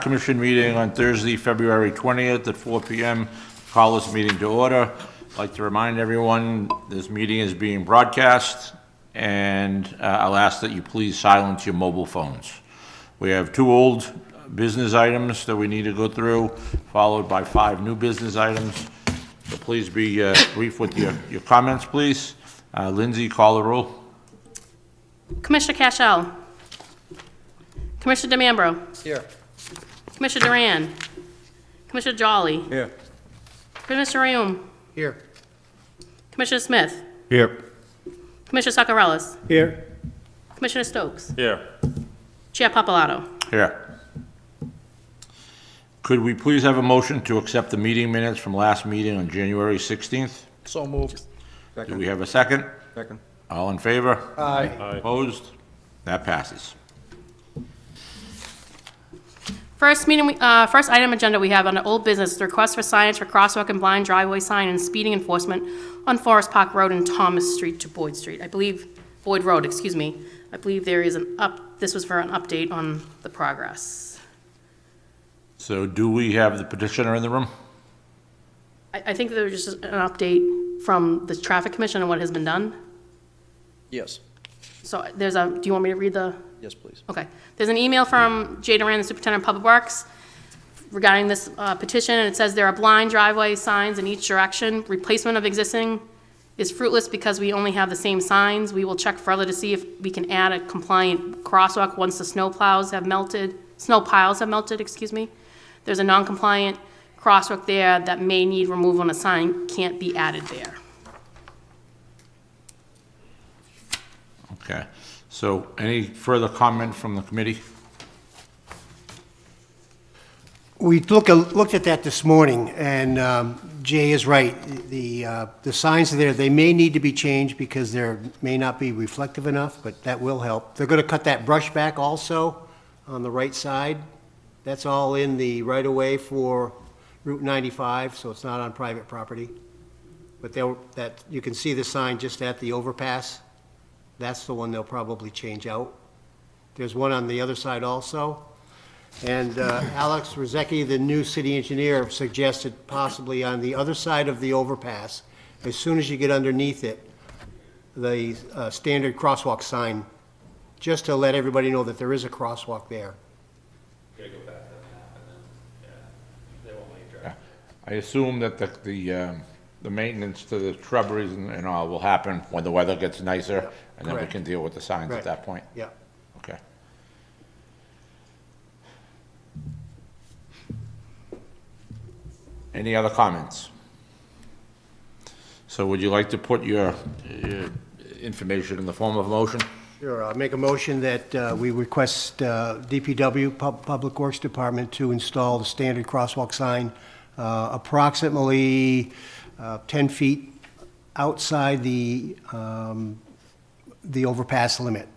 Commission meeting on Thursday, February 20th at 4 p.m. Call this meeting to order. I'd like to remind everyone this meeting is being broadcast, and I'll ask that you please silence your mobile phones. We have 2 old business items that we need to go through, followed by 5 new business items. So please be brief with your comments, please. Lindsay, call the roll. Commissioner Cashel. Commissioner DeMambro. Here. Commissioner Duran. Commissioner Jolly. Here. Commissioner Rayum. Here. Commissioner Smith. Here. Commissioner Saccarellis. Here. Commissioner Stokes. Here. Chair Papalato. Here. Could we please have a motion to accept the meeting minutes from last meeting on January 16th? So moved. Do we have a second? Second. All in favor? Aye. Opposed? That passes. First item agenda we have under old business, the request for signage for crosswalk and blind driveway sign and speeding enforcement on Forest Park Road and Thomas Street to Boyd Street. Boyd Road, excuse me. I believe there is this was for an update on the progress. So do we have the petitioner in the room? I think there was just an update from the Traffic Commission on what has been done. Yes. So do you want me to read the? Yes, please. Okay. There's an email from Jay Duran, the Superintendent of Public Works, regarding this petition, and it says there are blind driveway signs in each direction. Replacement of existing is fruitless because we only have the same signs. We will check further to see if we can add a compliant crosswalk once the snow piles have melted, excuse me. There's a non-compliant crosswalk there that may need removal and a sign can't be added there. Okay. So any further comment from the committee? We looked at that this morning, and Jay is right. The signs are there. They may need to be changed because they may not be reflective enough, but that will help. They're going to cut that brush back also on the right side. That's all in the right-of-way for Route 95, so it's not on private property. But you can see the sign just at the overpass. That's the one they'll probably change out. There's one on the other side also. And Alex Rozecki, the new city engineer, suggested possibly on the other side of the overpass, as soon as you get underneath it, the standard crosswalk sign, just to let everybody know that there is a crosswalk there. I assume that the maintenance to the shrubberies and all will happen when the weather gets nicer, and then we Correct. can deal with the signs Right. at that point. Yeah. Okay. Any other comments? So would you like to put your information in the form of a motion? Sure, I'll make a motion that we request DPW, Public Works Department, to install the standard crosswalk sign approximately 10 feet outside the overpass limit.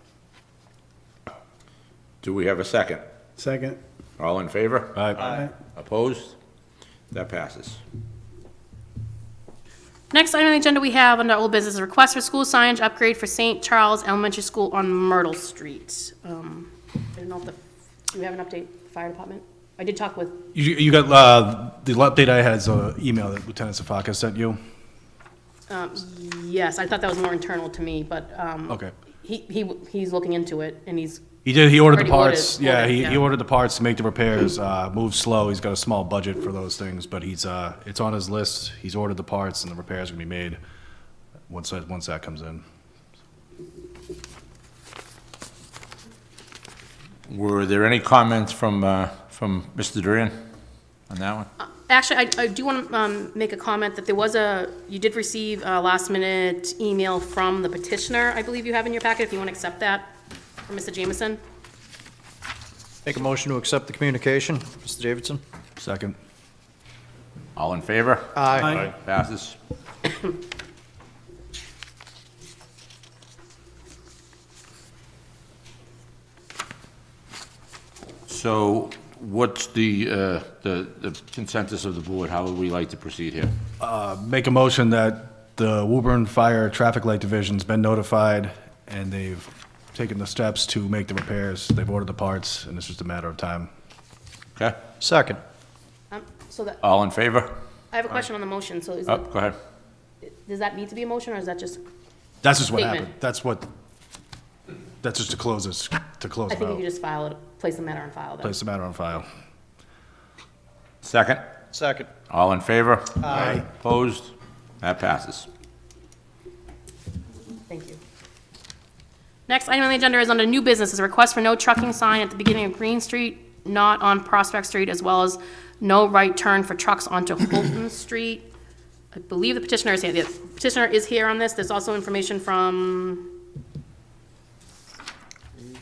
Do we have a second? Second. All in favor? Aye. Opposed? That passes. Next item on the agenda we have under old business, a request for school signage upgrade for St. Charles Elementary School on Myrtle Street. I don't know if do you have an update, fire department? I did talk with, You got, the update I had is an email that Lieutenant Safaka sent you. yes, I thought that was more internal to me, but, Okay. he's looking into it, and He ordered the Already parts. ordered, Yeah, yeah. he ordered the parts to make the repairs. Moved slow. He's got a small budget for those things, but it's on his list. He's ordered the parts, and the repairs are gonna be made once that comes in. Were there any comments from Mr. Duran on that one? actually, I do want to, make a comment that you did receive a last-minute email from the petitioner, I believe you have in your packet, if you want to accept that, from Mr. Jameson. Make a motion to accept the communication, Mr. Davidson. Second. All in favor? Aye. Passes. So what's the consensus of the board? How would we like to proceed here? Make a motion that the Woburn Fire Traffic Light Division's been notified, and they've taken the steps to make the repairs. They've ordered the parts, and it's just a matter of time. Okay, Second. So that, all in favor? I have a question on the motion, so is Oh, it, go ahead. does that need to be a motion, or is that just, That's just what Statement. happened. That's just to close this, to close I it think if out. you just file it, place the matter on file then. Place the matter on file. Second, Second. all in favor? Aye. Opposed? That passes. Thank you. Next item on the agenda is under new business, is a request for no trucking sign at the beginning of Green Street, not on Prospect Street, as well as no right turn for trucks onto Holton Street. I believe the petitioner is here. The petitioner is here on this. There's also information from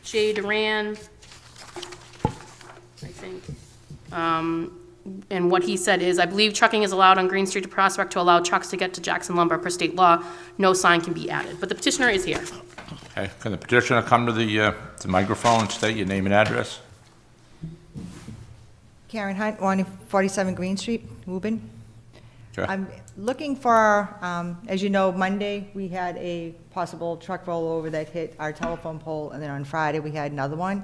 Jay Duran, I think. And what he said is, I believe trucking is allowed on Green Street to Prospect to allow trucks to get to Jackson Lumber per state law. No sign can be added, but the petitioner is here. Okay, can the petitioner come to the microphone and state your name and address? Karen Hunt, 147 Green Street, Woburn. Okay. I'm looking for, as you know, Monday, we had a possible truck rollover that hit our telephone pole, and then on Friday, we had another one.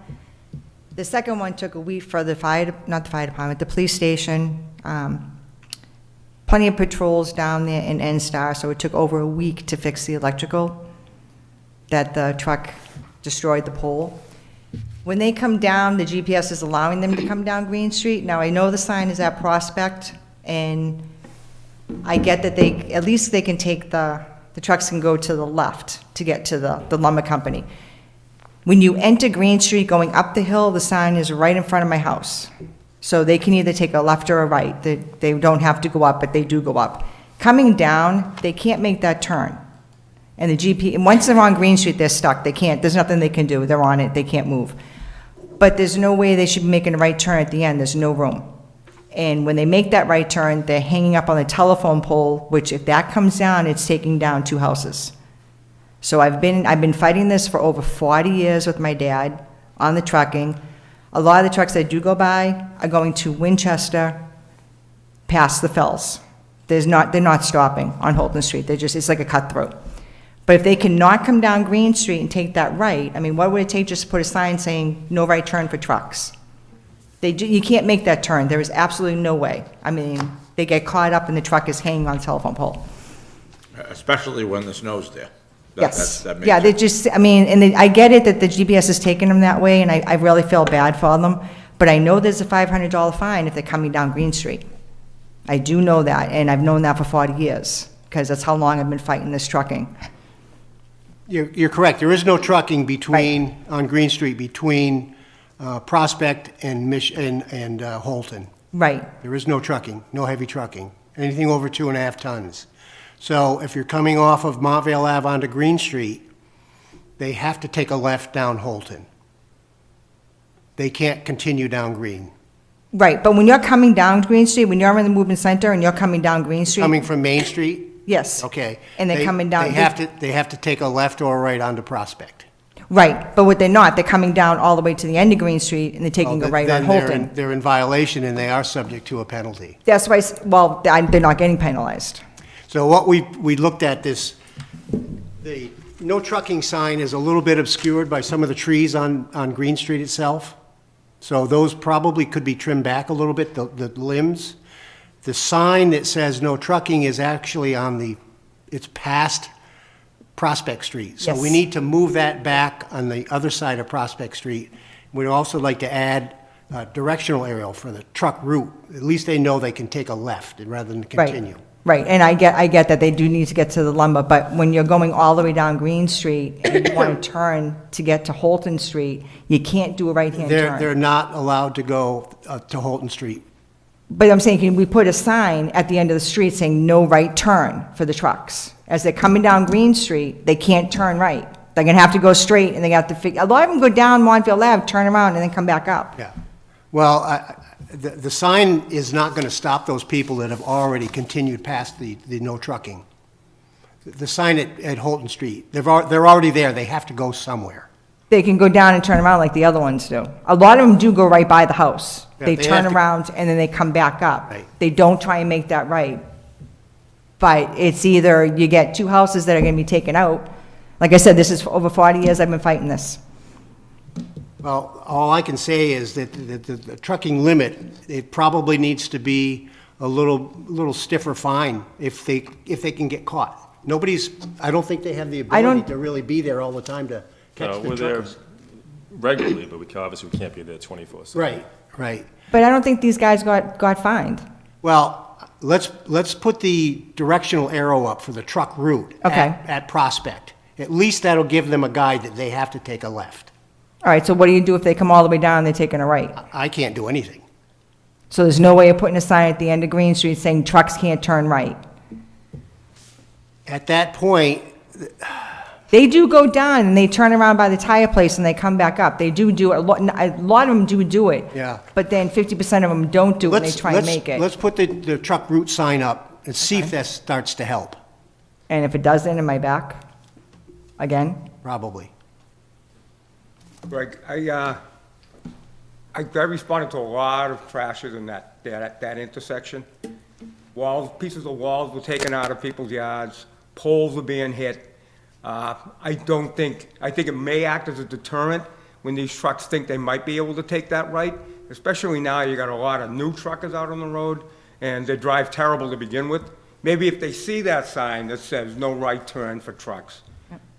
The second one took a week for the not the fire department, the police station. Plenty of patrols down there in N-Star, so it took over a week to fix the electrical that the truck destroyed the pole. When they come down, the GPS is allowing them to come down Green Street. Now, I know the sign is at Prospect, and I get that at least they can take the trucks can go to the left to get to the lumber company. When you enter Green Street going up the hill, the sign is right in front of my house. So they can either take a left or a right. They don't have to go up, but they do go up. Coming down, they can't make that turn. And and once they're on Green Street, they're stuck. They can't, there's nothing they can do. They're on it, they can't move. But there's no way they should be making a right turn at the end. There's no room. And when they make that right turn, they're hanging up on the telephone pole, which if that comes down, it's taking down 2 houses. So I've been fighting this for over 40 years with my dad on the trucking. A lot of the trucks that do go by are going to Winchester, past the Fells. They're not stopping on Holton Street. It's like a cutthroat. But if they cannot come down Green Street and take that right, I mean, what would it take just to put a sign saying no right turn for trucks? You can't make that turn. There is absolutely no way. I mean, they get caught up and the truck is hanging on the telephone pole. Especially when the snow's there. Yes. That makes Yeah, they it- just, I mean, I get it that the GPS is taking them that way, and I really feel bad for them, but I know there's a $500 fine if they're coming down Green Street. I do know that, and I've known that for 40 years, because that's how long I've been fighting this trucking. You're correct. There is no trucking on Green Street between Prospect and Holton. Right, There is no trucking, no heavy trucking, anything over 2.5 tons. So if you're coming off of Montvale Ave onto Green Street, they have to take a left down Holton. They can't continue down Green. right, but when you're coming down Green Street, when you're in the movement center and you're coming down Green Street. Coming from Main Street? Yes. Okay. And they're coming down. They have to take a left or a right onto Prospect. Right, but what they're not, they're coming down all the way to the end of Green Street and they're taking a right on Then they're Holton. they're in violation and they are subject to a penalty. That's why, they're not getting penalized. So what we looked at this, the no trucking sign is a little bit obscured by some of the trees on Green Street itself. So those probably could be trimmed back a little bit, the limbs. The sign that says no trucking is actually it's past Prospect Street. So we Yes. need to move that back on the other side of Prospect Street. We'd also like to add a directional arrow for the truck route. At least they know they can take a left rather than continue. Right, and I get that they do need to get to the lumber, but when you're going all the way down Green Street and you want to turn to get to Holton Street, you can't do a right-hand They're turn. not allowed to go to Holton Street. But I'm saying, can we put a sign at the end of the street saying no right turn for the trucks? As they're coming down Green Street, they can't turn right. They're gonna have to go straight and they have to a lot of them go down Montville Ave, turn around and then come back up. Yeah. Well, the sign is not going to stop those people that have already continued past the no trucking. The sign at Holton Street, they're already there. They have to go somewhere. They can go down and turn around like the other ones do. A lot of them do go right by the house. Yeah, They they turn have to- around and then they come back up. Right. They don't try and make that right. But it's either you get 2 houses that are gonna be taken out. Like I said, this is for over 40 years I've been fighting this. Well, all I can say is that the trucking limit, it probably needs to be a little stiffer fine if they can get caught. I don't think they have the ability don't- to really be there all the time to catch the We're there truckers. regularly, but obviously we can't be there 24/7. Right, right. But I don't think these guys got fined. Well, let's put the directional arrow up for the truck route Okay. at Prospect. At least that'll give them a guide that they have to take a left. All right, so what do you do if they come all the way down and they're taking a right? I can't do anything. So there's no way of putting a sign at the end of Green Street saying trucks can't turn right? At that point, They do go down and they turn around by the tire place and they come back up. They do it. A lot of them do it. Yeah. But then 50% of them don't do it and they let's, try and let's, make it. let's put the truck route sign up and see if that starts to help, And if it doesn't, am I back again? probably. Greg, I responded to a lot of crashes in that intersection. Pieces of walls were taken out of people's yards, poles were being hit. I think it may act as a deterrent when these trucks think they might be able to take that right, especially now you got a lot of new truckers out on the road, and they drive terrible to begin with. Maybe if they see that sign that says no right turn for trucks,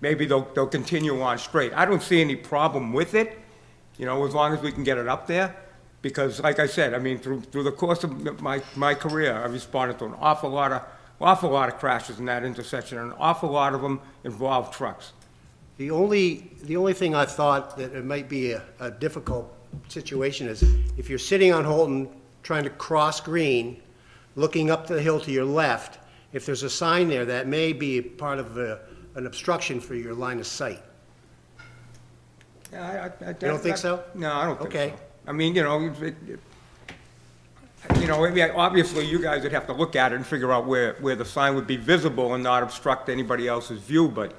maybe they'll continue on straight. I don't see any problem with it, as long as we can get it up there. Because like I said, I mean, through the course of my career, I responded to an awful lot of crashes in that intersection, and an awful lot of them involve trucks. The only thing I thought that it might be a difficult situation is if you're sitting on Holton trying to cross Green, looking up the hill to your left, if there's a sign there, that may be part of an obstruction for your line of sight. Yeah, You don't think so? No, I don't think so. Okay. I mean, maybe obviously you guys would have to look at it and figure out where the sign would be visible and not obstruct anybody else's view, but,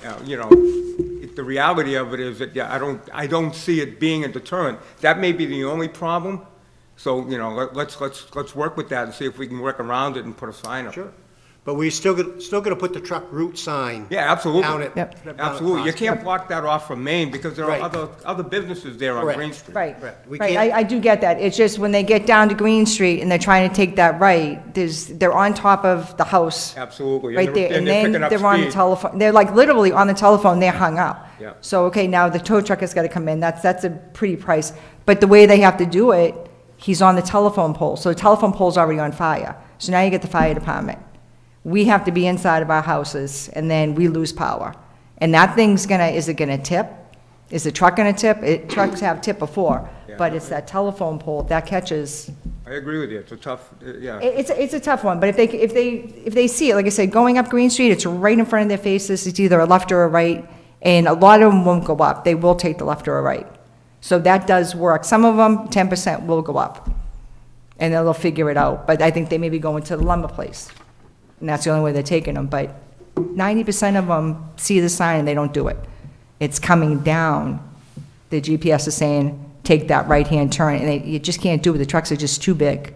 the reality of it is that, yeah, I don't see it being a deterrent. That may be the only problem, so, let's work with that and see if we can work around it and put a sign up. Sure. But we're still gonna put the truck route sign. Yeah, absolutely. Down at. Yep. down at Absolutely. You Prospect. can't block that off from Main because there Right. are other businesses there on Correct. Green Street. Right, Correct. We right, can't- I do get that. It's just when they get down to Green Street and they're trying to take that right, they're on top of the house. Absolutely. Right there, and they're then picking up they're on the speed. telephone, they're like literally on the telephone, they're hung up. Yeah. So, okay, now the tow truck has gotta come in, that's a pretty price. But the way they have to do it, he's on the telephone pole, so the telephone pole's already on fire. So now you get the fire department. We have to be inside of our houses, and then we lose power. And that thing's is it gonna tip? Is the truck gonna tip? Trucks have tipped before, but it's that telephone pole that catches. I agree with you. It's a tough, yeah. It's a tough one, but if they see it, like I said, going up Green Street, it's right in front of their faces, it's either a left or a right, and a lot of them won't go up, they will take the left or a right. So that does work, some of them, 10% will go up, and then they'll figure it out, but I think they may be going to the lumber place, and that's the only way they're taking them, but 90% of them see the sign and they don't do it. It's coming down, the GPS is saying, take that right-hand turn, and you just can't do it, the trucks are just too big.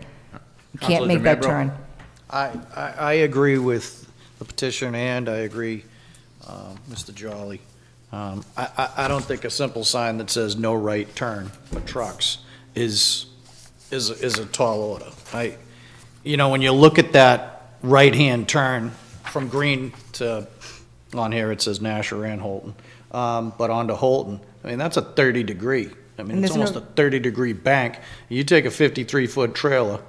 You can't Counselor make that DeMambro? turn. I agree with the petition, and I agree, Mr. Jolly. I don't think a simple sign that says no right turn for trucks is a tall order. When you look at that right-hand turn from Green to, on here it says Nasher and Holton, but onto Holton, I mean, that's a 30-degree. I mean, And it's there's almost a 30-degree bank. You take a 53-foot trailer,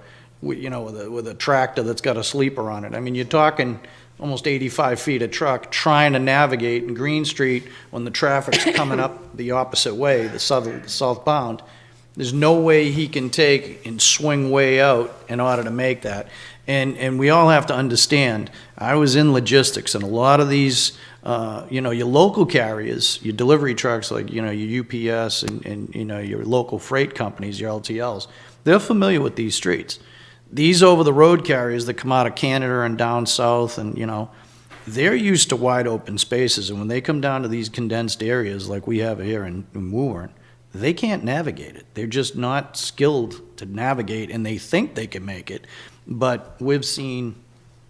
with a tractor that's got a sleeper on it. I mean, you're talking almost 85 feet of truck trying to navigate in Green Street when the traffic's coming up the opposite way, the southbound. There's no way he can take and swing way out in order to make that. And we all have to understand, I was in logistics, and a lot of these, your local carriers, your delivery trucks, like, your UPS and your local freight companies, your LTLs, they're familiar with these streets. These over-the-road carriers that come out of Canada and down south, and, they're used to wide open spaces, and when they come down to these condensed areas like we have here in Woburn, they can't navigate it. They're just not skilled to navigate, and they think they can make it. But we've seen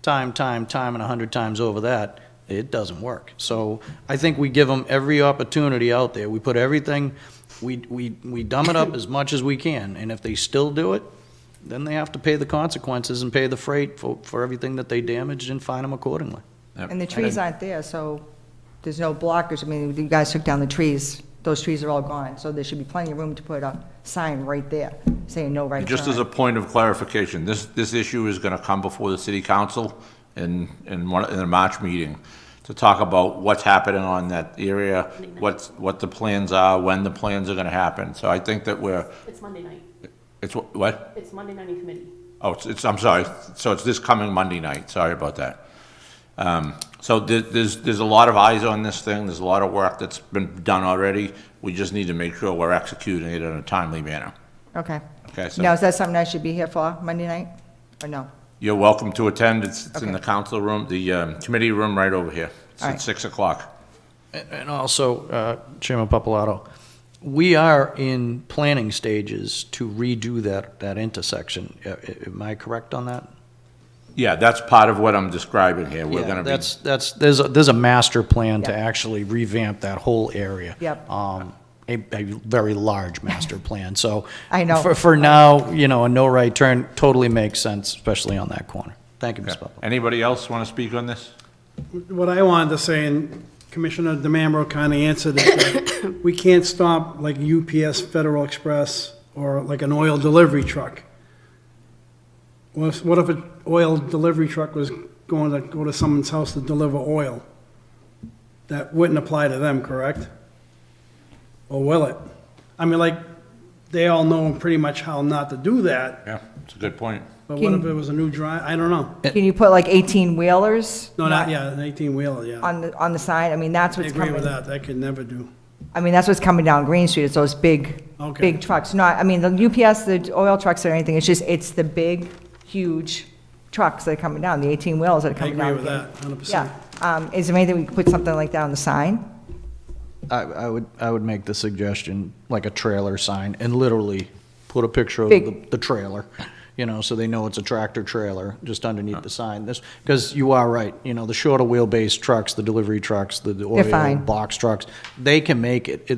time, and 100 times over that, it doesn't work. So I think we give them every opportunity out there. We put everything we dumb it up as much as we can, and if they still do it, then they have to pay the consequences and pay the freight for everything that they damaged and fine them accordingly. And the trees aren't there, so there's no blockers. I mean, you guys took down the trees. Those trees are all gone, so there should be plenty of room to put a sign right there saying no right turn. Just as a point of clarification, this issue is going to come before the city council in a March meeting to talk about what's happening on that area, what the plans are, when the plans are going to happen. So I think that It's Monday night. it's what? It's Monday night in committee. Oh, I'm sorry. So it's this coming Monday night. Sorry about that. So there's a lot of eyes on this thing. There's a lot of work that's been done already. We just need to make sure we're executing it in a timely manner. Okay. Okay, so Now, is that something I should be here for, Monday night, or no? you're welcome to attend. It's in Okay. the council room, the committee room right over here. It's All at right. 6 o'clock. And also, Chairman Papalato, we are in planning stages to redo that intersection. Am I correct on that? Yeah, that's part of what I'm describing here. We're Yeah, going to be. there's a master plan to Yep. actually revamp that whole area. Yep. A very large master plan, so. I know. For now, a no right turn totally makes sense, especially on that corner. Thank you, Ms. Papa. Anybody else want to speak on this? What I wanted to say, and Commissioner DeMambro kind of answered it, that we can't stop like UPS Federal Express or like an oil delivery truck. What if an oil delivery truck was going to go to someone's house to deliver oil? That wouldn't apply to them, correct? Or will it? I mean, like, they all know pretty much how not to do that, Yeah, it's a good point. but what if it was a new I don't know. Can you put like 18-wheelers? No, not, yeah, an 18-wheeler, yeah. On the sign? I mean, that's I what's agree coming. with that, that could never do. I mean, that's what's coming down Green Street, it's those big, Okay. big trucks. Not, I mean, the UPS, the oil trucks or anything, it's the big, huge trucks that are coming down, the 18-wheelers that are I coming agree down. with that, 100%. Yeah. Is there anything we could put something like that on the sign? I would make the suggestion, like a trailer sign, and literally put a picture of Big. the trailer, so they know it's a tractor trailer, just underneath the sign. Because you are right, the shorter wheelbase trucks, the delivery trucks, the oil fine. box trucks, they can make it.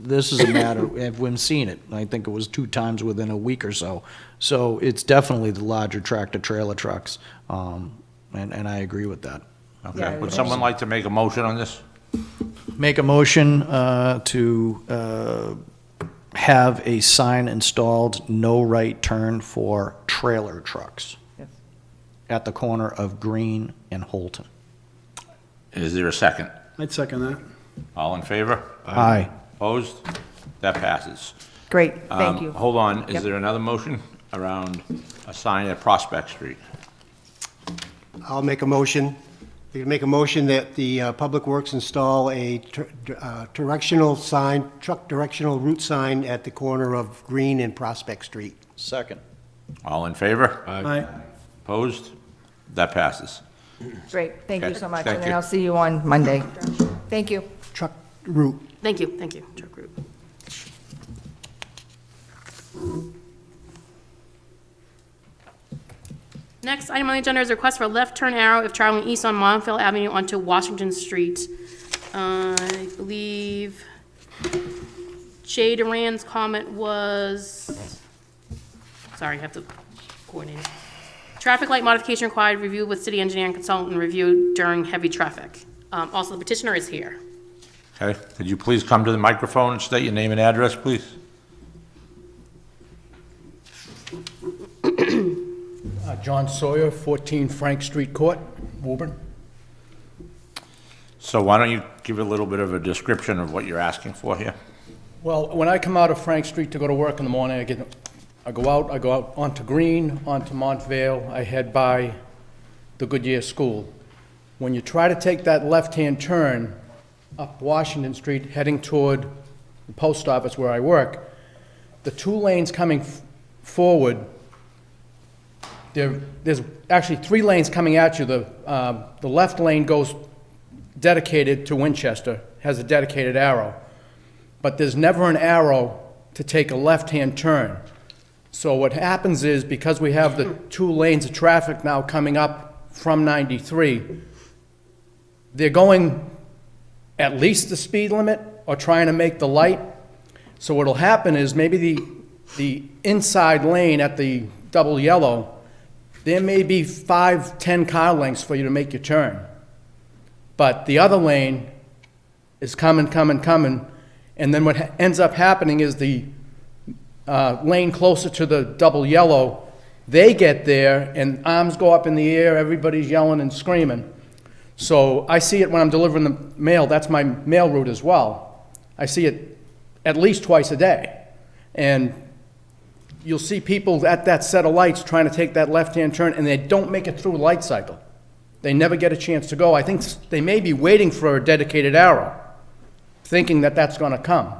This is a matter, we've seen it, I think it was 2 times within a week or so. So it's definitely the larger tractor trailer trucks, and I agree with that. Okay, Yeah, would yeah. someone like to make a motion on this? Make a motion to have a sign installed, no right turn for trailer trucks Yes. at the corner of Green and Holton. Is there a second? I'd second that. All in favor? Aye. Opposed? That passes. Great, thank you. Hold on, is Yep. there another motion around a sign at Prospect Street? I'll make a motion. We can make a motion that the Public Works install a directional sign, truck directional route sign at the corner of Green and Prospect Street. Second. All in favor? Aye. Opposed? That passes. Great, thank you Okay, so much. thank And then you. I'll see you on Monday. Thank you. Truck route. Thank you, Chuck Group. Next item on the agenda is a request for a left turn arrow if traveling east on Montville Avenue onto Washington Street. I believe Jay Duran's comment was, sorry, I have to coordinate it. Traffic light modification required, review with city engineer and consultant, review during heavy traffic. Also, the petitioner is here. Okay, could you please come to the microphone and state your name and address, please? John Sawyer, 14 Frank Street Court, Woburn. So why don't you give a little bit of a description of what you're asking for here? Well, when I come out of Frank Street to go to work in the morning, I go out onto Green, onto Montvale, I head by the Goodyear School. When you try to take that left-hand turn up Washington Street, heading toward the post office where I work, the 2 lanes coming forward, there's actually 3 lanes coming at you. The left lane goes dedicated to Winchester, has a dedicated arrow, but there's never an arrow to take a left-hand turn. So what happens is, because we have the 2 lanes of traffic now coming up from 93, they're going at least the speed limit or trying to make the light, So what'll happen is maybe the inside lane at the double yellow, there may be 5, 10 car lengths for you to make your turn. But the other lane is coming, and then what ends up happening is the lane closer to the double yellow, they get there and arms go up in the air, everybody's yelling and screaming. So I see it when I'm delivering the mail, that's my mail route as well. I see it at least twice a day. And you'll see people at that set of lights trying to take that left-hand turn, and they don't make it through the light cycle. They never get a chance to go. I think they may be waiting for a dedicated arrow, thinking that that's going to come.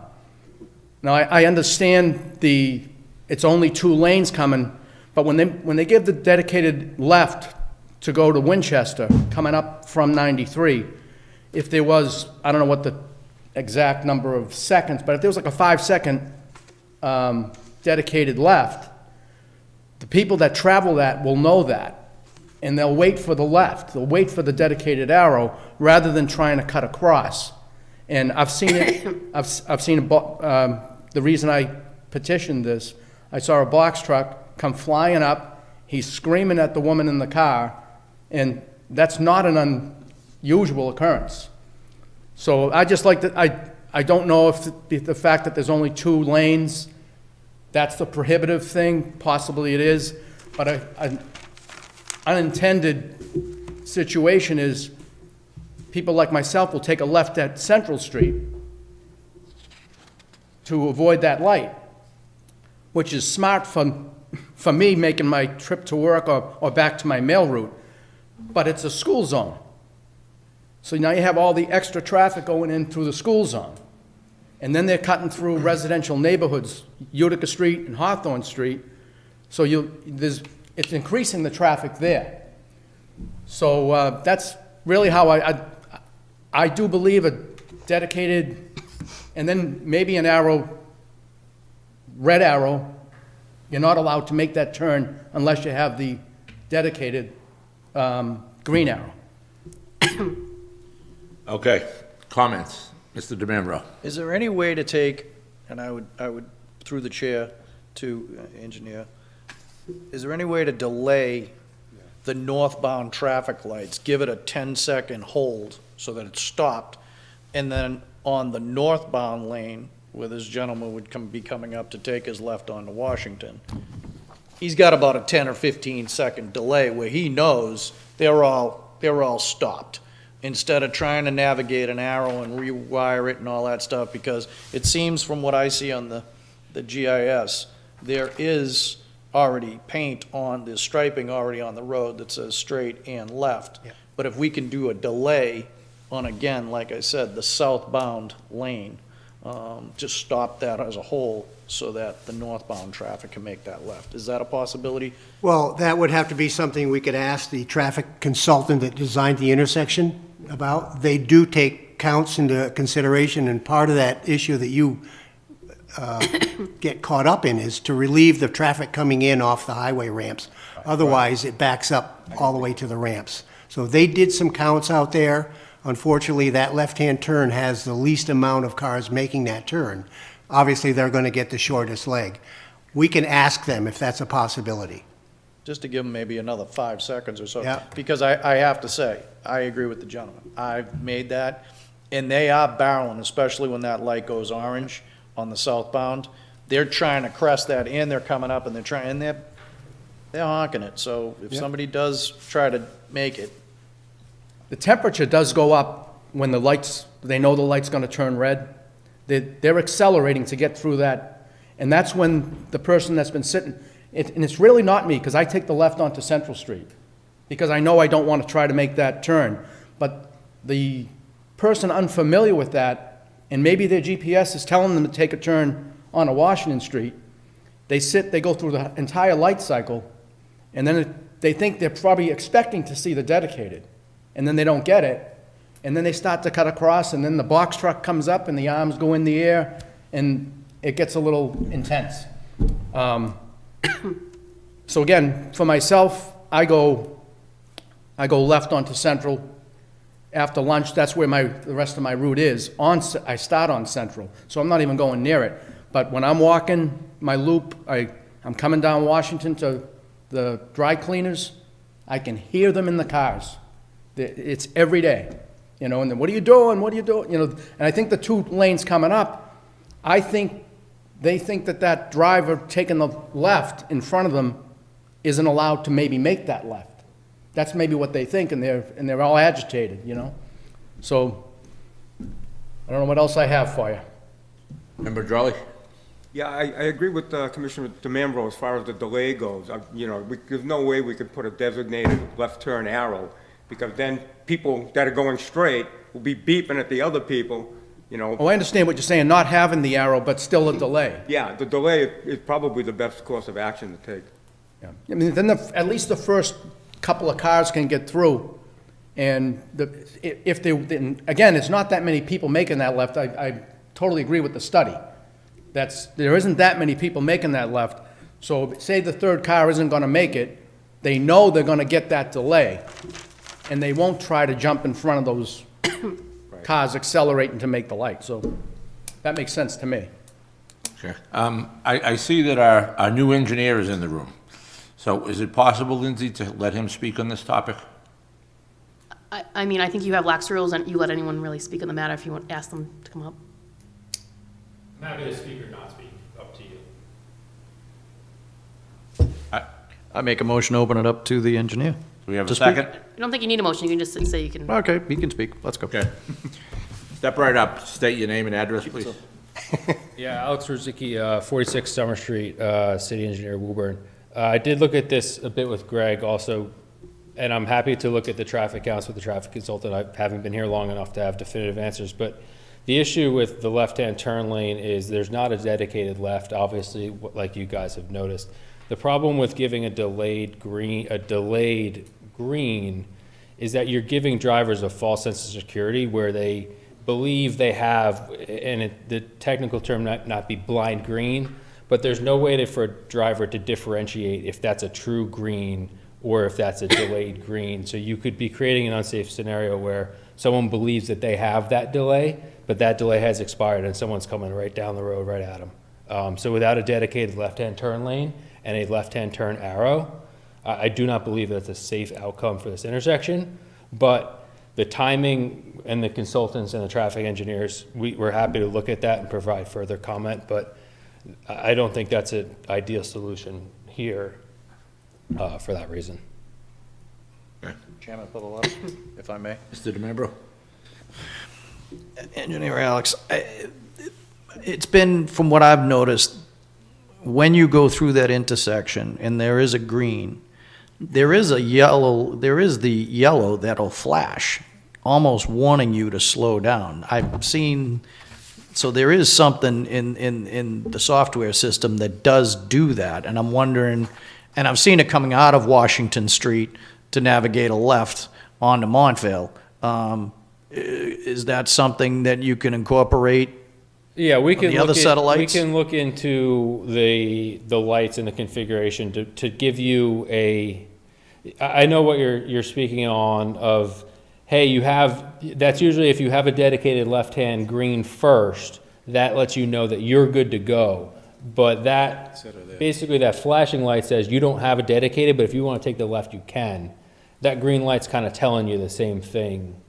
Now, I understand it's only 2 lanes coming, but when they give the dedicated left to go to Winchester, coming up from 93, if there was, I don't know what the exact number of seconds, but if there was like a 5-second dedicated left, the people that travel that will know that, and they'll wait for the left. They'll wait for the dedicated arrow rather than trying to cut across. And I've seen it. I've seen the reason I petitioned this. I saw a box truck come flying up. He's screaming at the woman in the car, and that's not an unusual occurrence. So I just like that. I don't know if the fact that there's only 2 lanes, that's the prohibitive thing. Possibly it is, but an unintended situation is people like myself will take a left at Central Street to avoid that light, which is smart for me making my trip to work or back to my mail route, but it's a school zone. So now you have all the extra traffic going in through the school zone. And then they're cutting through residential neighborhoods, Utica Street and Hawthorne Street. So it's increasing the traffic there. So that's really how I do believe a dedicated, and then maybe an arrow, red arrow. You're not allowed to make that turn unless you have the dedicated green arrow. Okay, comments? Mr. DeMambro. Is there any way to take, and I would, through the chair to engineer, is there any way to delay the northbound traffic lights, give it a 10-second hold so that it's stopped, and then on the northbound lane, where this gentleman would be coming up to take his left onto Washington, he's got about a 10 or 15-second delay where he knows they're all stopped, instead of trying to navigate an arrow and rewire it and all that stuff, because it seems from what I see on the GIS, there is already paint on, there's striping already on the road that says straight and left. Yeah. But if we can do a delay on, again, like I said, the southbound lane, just stop that as a whole so that the northbound traffic can make that left. Is that a possibility? Well, that would have to be something we could ask the traffic consultant that designed the intersection about. They do take counts into consideration, and part of that issue that you get caught up in is to relieve the traffic coming in off the highway ramps. Otherwise, it backs up all the way to the ramps. So they did some counts out there. Unfortunately, that left-hand turn has the least amount of cars making that turn. Obviously, they're going to get the shortest leg. We can ask them if that's a possibility. Just to give them maybe another 5 seconds or so. Yeah. Because I have to say, I agree with the gentleman. I've made that, and they are barreling, especially when that light goes orange on the southbound. They're trying to crest that in, they're coming up, and they're honking it. So if Yeah. somebody does try to make it, The temperature does go up when they know the light's going to turn red. They're accelerating to get through that. And that's when the person that's been sitting, and it's really not me, because I take the left onto Central Street, because I know I don't want to try to make that turn. But the person unfamiliar with that, and maybe their GPS is telling them to take a turn onto Washington Street, they go through the entire light cycle, and then they think they're probably expecting to see the dedicated, and then they don't get it, and then they start to cut across, and then the box truck comes up and the arms go in the air, and it gets a little intense. So again, for myself, I go left onto Central. After lunch, that's where the rest of my route is. I start on Central, so I'm not even going near it. But when I'm walking my loop, I'm coming down Washington to the dry cleaners, I can hear them in the cars. It's every day, you know, and then, what are you doing? What are you doing? You know, and I think the 2 lanes coming up, I think they think that driver taking the left in front of them isn't allowed to maybe make that left. That's maybe what they think, and they're all agitated, you know? So, I don't know what else I have for you. Member Jolly? Yeah, I agree with Commissioner DeMambro as far as the delay goes. You know, there's no way we could put a designated left turn arrow, because then people that are going straight will be beeping at the other people, you know. Oh, I understand what you're saying, not having the arrow, but still a delay. Yeah, the delay is probably the best course of action to take. Yeah. I mean, then at least the first couple of cars can get through, and if they, again, it's not that many people making that left. I totally agree with the study. There isn't that many people making that left, so say the third car isn't gonna make it, they know they're gonna get that delay, and they won't try to jump in front of those cars accelerating to make the light, so that makes sense to me. Okay. I see that our new engineer is in the room. So is it possible, Lindsay, to let him speak on this topic? I mean, I think you have lax rules, and you let anyone really speak on the matter if you want, ask them to come up. I'm happy to speak or not speak, up to you. I make a motion to open it up to the engineer. Do we have a To speak? second? I don't think you need a motion, you can just say you can. Okay, he can speak. Let's go. Okay. Step right up. State your name and address, please. Yeah, Alex Ruzicki, 46 Summer Street, City Engineer, Woburn. I did look at this a bit with Greg also, and I'm happy to look at the traffic counts with the traffic consultant. I haven't been here long enough to have definitive answers, but the issue with the left-hand turn lane is there's not a dedicated left, obviously, like you guys have noticed. The problem with giving a delayed green is that you're giving drivers a false sense of security where they believe they have, and the technical term might not be blind green, but there's no way for a driver to differentiate if that's a true green or if that's a delayed green. So you could be creating an unsafe scenario where someone believes that they have that delay, but that delay has expired and someone's coming right down the road right at them. So without a dedicated left-hand turn lane and a left-hand turn arrow, I do not believe that's a safe outcome for this intersection. But the timing and the consultants and the traffic engineers, we're happy to look at that and provide further comment, but I don't think that's an ideal solution here for that reason. Chairman, for the letter, if I may. Mr. DeMembro? Engineer Alex, it's been, from what I've noticed, when you go through that intersection and there is a green, there is the yellow that'll flash, almost warning you to slow down. I've seen, so there is something in the software system that does do that, and I'm wondering, and I've seen it coming out of Washington Street to navigate a left onto Montvale. Is that something that you can incorporate? Yeah, we can the other set of lights? We can look into the lights and the configuration to give you a. I know what you're speaking on of. Hey, that's usually if you have a dedicated left-hand green first, that lets you know that you're good to go. But basically that flashing light says you don't have a dedicated, but if you want to take the left, you can. That green light's kind of telling you the same thing.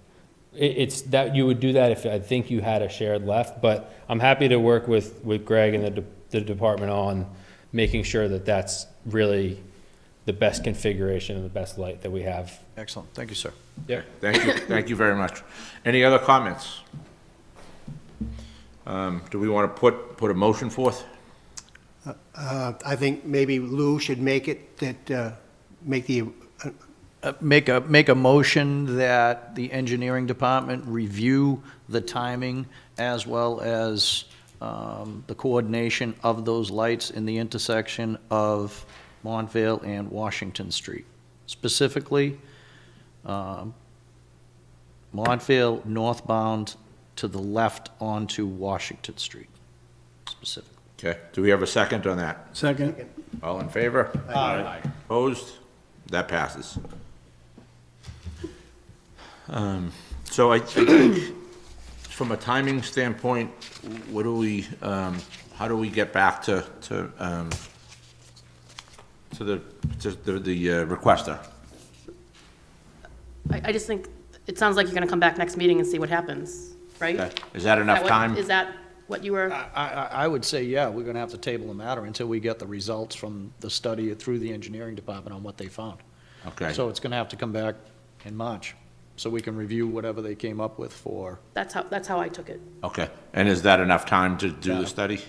It's that you would do that if I think you had a shared left, but I'm happy to work with Greg and the department on making sure that that's really the best configuration and the best light that we have. Excellent. Thank you, sir. Yeah. Thank you. Thank you very much. Any other comments? Do we want to put a motion forth? I think maybe Lou should make it, Make a motion that the engineering department review the timing as well as the coordination of those lights in the intersection of Montvale and Washington Street. Specifically, Montvale northbound to the left onto Washington Street, specifically. Okay. Do we have a second on that? Second. All in favor? Aye. Opposed? That passes. So I think, from a timing standpoint, what do we, how do we get back to the requester? I just think, it sounds like you're gonna come back next meeting and see what happens, right? Okay. Is that enough time? Is that what you were, I would say, yeah, we're gonna have to table the matter until we get the results from the study through the engineering department on what they found. Okay. So it's gonna have to come back in March, so we can review whatever they came up with for, that's how I took it. Okay. And is that enough time to do the study?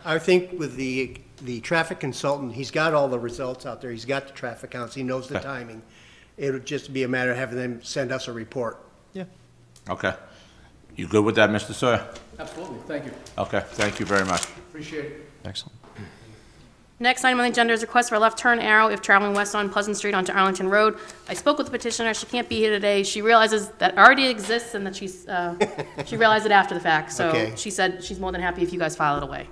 I think with the traffic consultant, he's got all the results out there, he's got the traffic counts, he knows the Okay. timing. It would just be a matter of having them send us a report. Okay. You good with that, Mr. Sawyer? Absolutely, thank you. Okay, thank you very much. Appreciate it. excellent. Next item on the agenda is request for a left turn arrow if traveling west on Pleasant Street onto Arlington Road. I spoke with the petitioner, she can't be here today. She realizes that already exists and that she realized it after the fact. So Okay. she said she's more than happy if you guys file it away.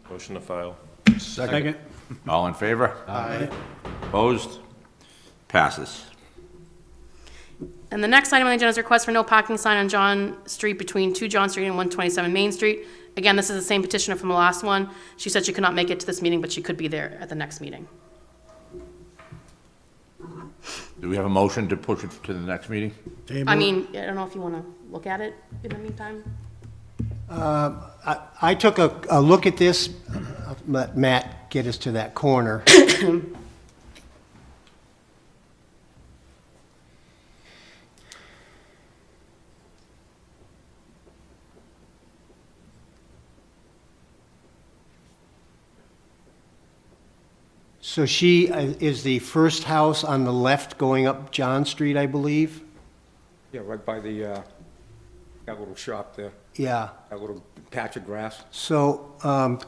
Motion to file. Second. All in favor? Aye. Opposed? Passes. And the next item on the agenda is request for no parking sign on John Street between 2 John Street and 127 Main Street. Again, this is the same petitioner from the last one. She said she could not make it to this meeting, but she could be there at the next meeting. Do we have a motion to push it to the next meeting? Table I it. mean, I don't know if you want to look at it in the meantime. I took a look at this, let Matt get us to that corner. So she is the first house on the left going up John Street, I believe? Yeah, right by the, that little shop there, Yeah. that little patch of grass. So,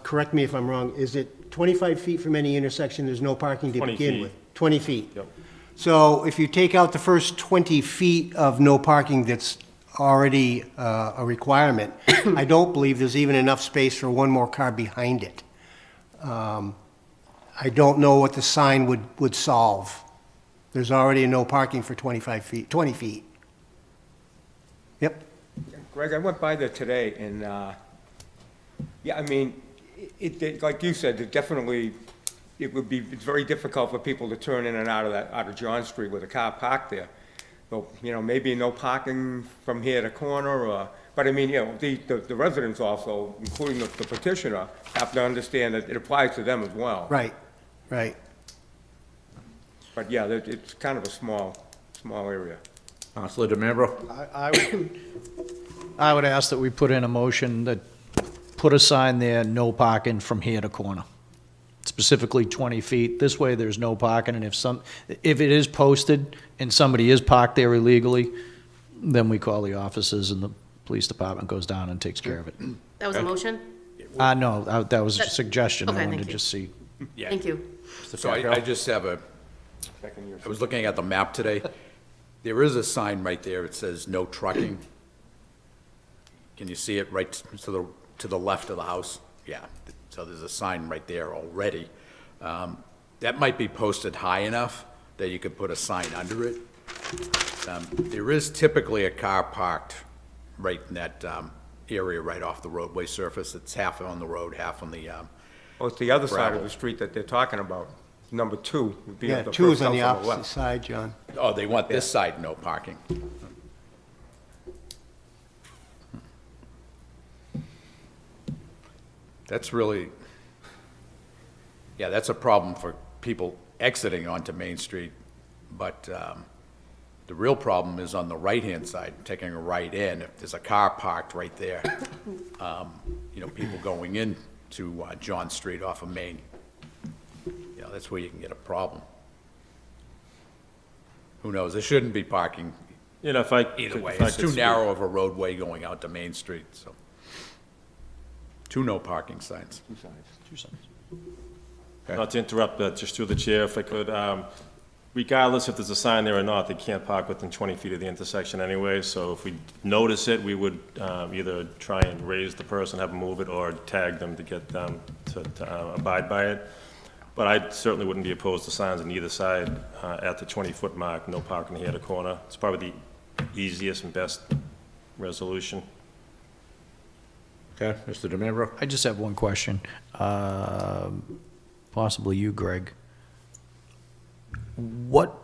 correct me if I'm wrong, is it 25 feet from any intersection, there's no parking to 20 begin feet. with? 20 feet? Yep. So if you take out the first 20 feet of no parking that's already a requirement, I don't believe there's even enough space for one more car behind it. I don't know what the sign would solve. There's already no parking for 25 feet, 20 feet. Yep. Greg, I went by there today, and, yeah, I mean, like you said, it definitely, it's very difficult for people to turn in and out of John Street with a car parked there. So, you know, maybe no parking from here to corner, or, but I mean, you know, the residents also, including the petitioner, have to understand that it applies to them as well. Right, right. But yeah, it's kind of a small area. Counselor DeMambro? I would ask that we put in a motion that put a sign there, no parking from here to corner. Specifically 20 feet. This way, there's no parking, and if it is posted and somebody is parked there illegally, then we call the officers and the police department goes down and takes care of it. That was a motion? No, that was a suggestion. Okay, I wanted thank to you. just see. Thank you. So I just have I was looking at the map today. There is a sign right there. It says no trucking. Can you see it right to the left of the house? Yeah, so there's a sign right there already. That might be posted high enough that you could put a sign under it. There is typically a car parked right in that area right off the roadway surface. It's half on the road, half on the, Oh, it's the other side of Gravel. the street that they're talking about. Number 2 would be Yeah, the 2 is first on the house opposite left. side, John. oh, they want this side no parking. That's really, yeah, that's a problem for people exiting onto Main Street, but the real problem is on the right-hand side, taking a right in. If there's a car parked right there, people going in to John Street off of Main, that's where you can get a problem. Who knows? There shouldn't be parking You know, if I. either could- way. if I It's could too speak- narrow of a roadway going out to Main Street, so. 2 no parking signs. Not to interrupt, but just through the chair, if I could, regardless if there's a sign there or not, they can't park within 20 feet of the intersection anyway, so if we notice it, we would either try and raise the person, have them move it, or tag them to get them to abide by it. But I certainly wouldn't be opposed to signs on either side at the 20-foot mark, no parking here at the corner. It's probably the easiest and best resolution. Okay, Mr. DeMambro? I just have one question. Possibly you, Greg. What,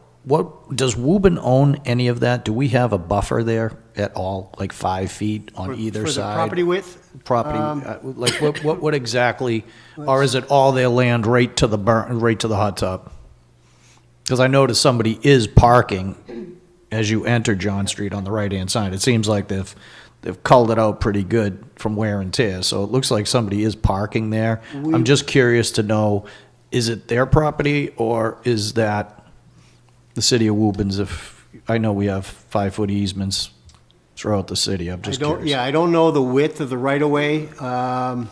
does Woburn own any of that? Do we have a buffer there at all, like 5 feet on either For the side? property width? Property, like what exactly, or is it all their land right to the right to the hot tub? Because I noticed somebody is parking as you enter John Street on the right-hand side. It seems like they've culled it out pretty good from wear and tear, so it looks like somebody is parking there. I'm just curious to know, is it their property, or is that the city of Woburn's? If, I know we have 5-foot easements throughout the city, I'm just curious. Yeah, I don't know the width of the right-of-way. I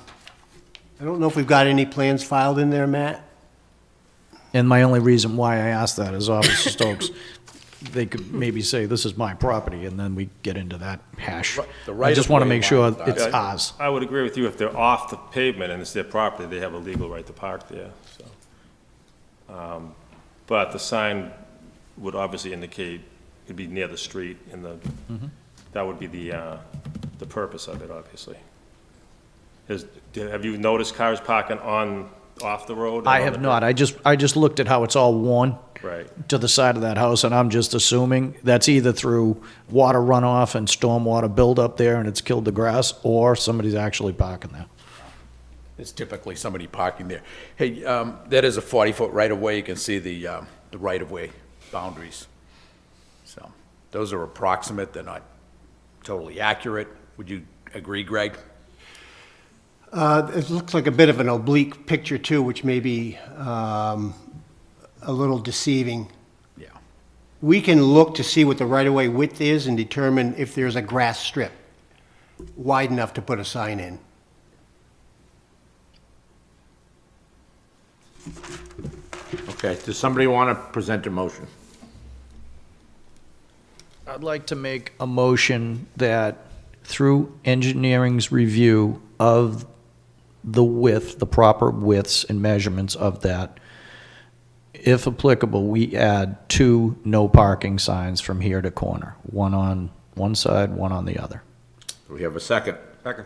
don't know if we've got any plans filed in there, Matt. And my only reason why I asked that is Officer Stokes, they could maybe say, this is my property, and then we get into that hash. The I just want to right-of-way make sure line, it's Yeah, ours. I would agree with you, if they're off the pavement and it's their property, they have a legal right to park there, so. But the sign would obviously indicate it'd be near the street, and that would be the purpose of it, obviously. Have you noticed cars parking off the road? I have not. I just looked at how it's all worn Right. to the side of that house, and I'm just assuming that's either through water runoff and stormwater buildup there, and it's killed the grass, or somebody's actually parking there. There's typically somebody parking there. Hey, that is a 40-foot right-of-way. You can see the right-of-way boundaries. So those are approximate. They're not totally accurate. Would you agree, Greg? It looks like a bit of an oblique picture too, which may be a little deceiving. Yeah. We can look to see what the right-of-way width is and determine if there's a grass strip wide enough to put a sign in. Okay, does somebody want to present a motion? I'd like to make a motion that through engineering's review of the width, the proper widths and measurements of that, if applicable, we add 2 no parking signs from here to corner, one on one side, one on the other. Do we have a second? Second.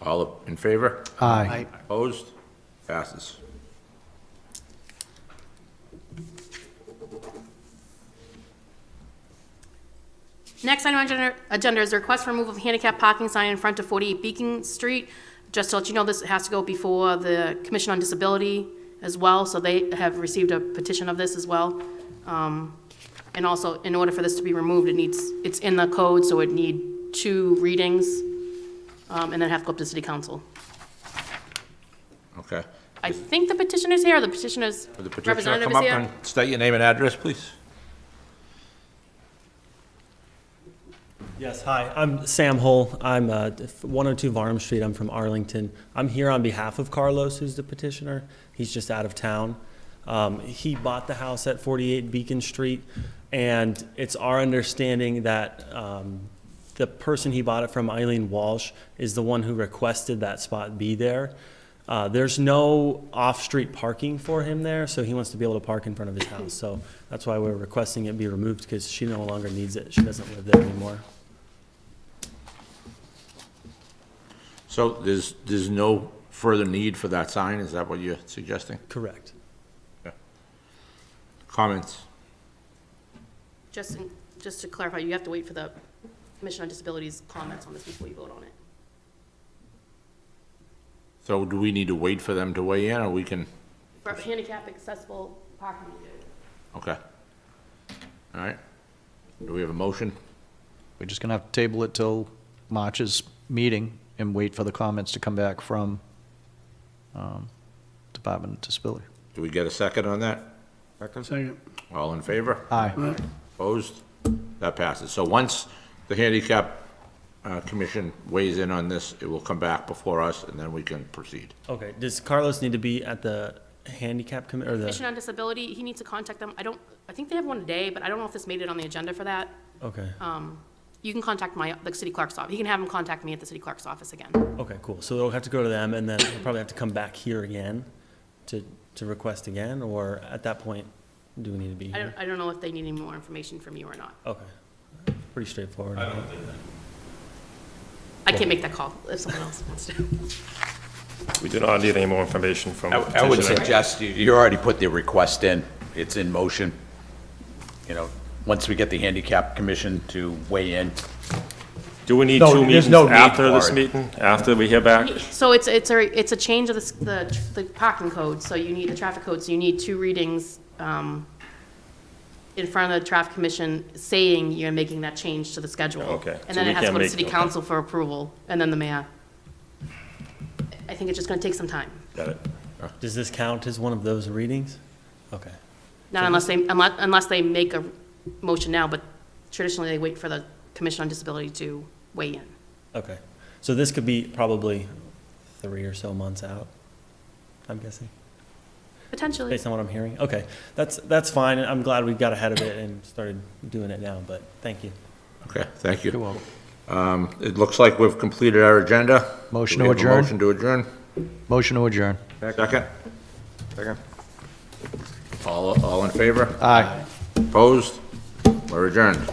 All in favor? Aye. Opposed? Passes. Next item on agenda is a request for removal of handicap parking sign in front of 48 Beacon Street. Just to let you know, this has to go before the Commission on Disability as well, so they have received a petition of this as well. And also, in order for this to be removed, it's in the code, so it need 2 readings, and then have to go up to City Council. Okay. I think the petitioner's here, or the petitioner's Would the petitioner representative come is up here. and state your name and address, please? Yes, hi, I'm Sam Hull. I'm 102 Varnum Street. I'm from Arlington. I'm here on behalf of Carlos, who's the petitioner. He's just out of town. He bought the house at 48 Beacon Street, and it's our understanding that the person he bought it from, Eileen Walsh, is the one who requested that spot be there. There's no off-street parking for him there, so he wants to be able to park in front of his house. So that's why we're requesting it be removed, because she no longer needs it. She doesn't live there anymore. So there's no further need for that sign, is that what you're suggesting? Correct. Comments? Just to clarify, you have to wait for the Commission on Disability's comments on this before you vote on it. So do we need to wait for them to weigh in, or we can, For handicap accessible parking, you do. okay. All right. Do we have a motion? We're just gonna have to table it till March's meeting and wait for the comments to come back from Department of Disability. Do we get a second on that? Second. All in favor? Aye. Opposed? That passes. So once the handicap commission weighs in on this, it will come back before us, and then we can proceed. Okay, does Carlos need to be at the handicap committee, or the? Commission on Disability, he needs to contact them. I think they have one today, but I don't know if this made it on the agenda for that. Okay, You can contact the city clerk's office. He can have him contact me at the city clerk's office again. okay, cool. So they'll have to go to them, and then they'll probably have to come back here again to request again, or at that point, do we need to be here? I don't know if they need any more information from you or not. Okay, pretty straightforward. I can't make that call if someone else wants to. We do not need any more information from the I would petitioner. suggest, you already put the request in, it's in motion. You know, once we get the handicap commission to weigh in. Do we need No, two there's meetings no need after for this it. meeting, after we hear back? So it's a change of the parking code, so you need the traffic code, so you need 2 readings in front of the traffic commission saying you're making that change to the schedule. Okay, And so then we it has to can't go to make- city okay. council for approval, and then the mayor. I think it's just gonna take some time. Got it. Does this count as one of those readings? Okay. Not unless they make a motion now, but traditionally they wait for the Commission on Disability to weigh in. Okay. So this could be probably 3 or so months out, I'm guessing, Potentially. based on what I'm hearing. Okay, that's fine. I'm glad we got ahead of it and started doing it now, but thank you. Okay, thank you. It looks like we've completed our agenda. Motion Do we to have a adjourn? Motion to adjourn. Motion to adjourn. Second? Second. All in favor? Aye. Opposed? We're adjourned.